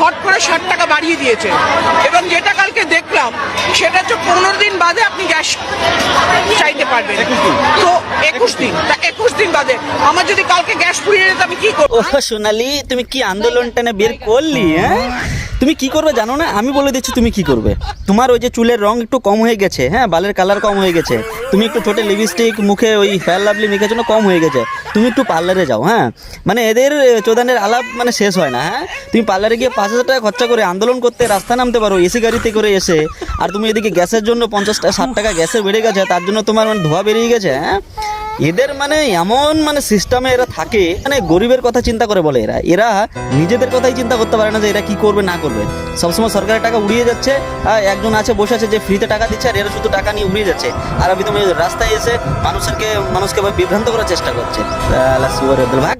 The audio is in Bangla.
হট করে 60 টাকা বাড়িয়ে দিয়েছে। এবং যেটা কালকে দেখলাম সেটা হচ্ছে 15 দিন বাদে আপনি গ্যাস চাইতে পারবেন। তো 21 দিন, তা 21 দিন বাদে আমার যদি কালকে গ্যাস ফুরিয়ে যেত আমি কি করবো? ও সোনালি, তুমি কি আন্দোলনটা না বের করলি? হ্যাঁ, তুমি কি করবে জানো না? আমি বলে দিচ্ছি তুমি কি করবে। তোমার ওই যে চুলের রং একটু কম হয়ে গেছে, হ্যাঁ, বালের কালার কম হয়ে গেছে, তুমি একটু ঠোঁটে লিপস্টিক, মুখে ওই ফেয়ার লাভলি মেখের জন্য কম হয়ে গেছে, তুমি একটু পার্লারে যাও। হ্যাঁ, মানে এদের চোদানের আলাপ মানে শেষ হয় না। হ্যাঁ, তুমি পার্লারে গিয়ে 5,000 টাকা খরচা করে আন্দোলন করতে রাস্তা নামতে পারো এসি গাড়িতে করে এসে, আর তুমি এদিকে গ্যাসের জন্য 50-60 টাকা গ্যাসের বেড়ে গেছে, তার জন্য তোমার মানে ধোয়া বেরিয়ে গেছে। হ্যাঁ, এদের মানে এমন মানে সিস্টেমে এরা থাকে, মানে গরিবের কথা চিন্তা করে বলে এরা এরা নিজেদের কথাই চিন্তা করতে পারে না যে এরা কি করবে না করবে। সবসময় সরকারের টাকা উড়িয়ে যাচ্ছে, একজন আছে বসে আছে যে ফ্রিতে টাকা দিচ্ছে, আর এরা শুধু টাকা নিয়ে উড়িয়ে যাচ্ছে। আর আমি তুমি রাস্তায় এসে মানুষকে বিভ্রান্ত করার চেষ্টা করছে। ভাগ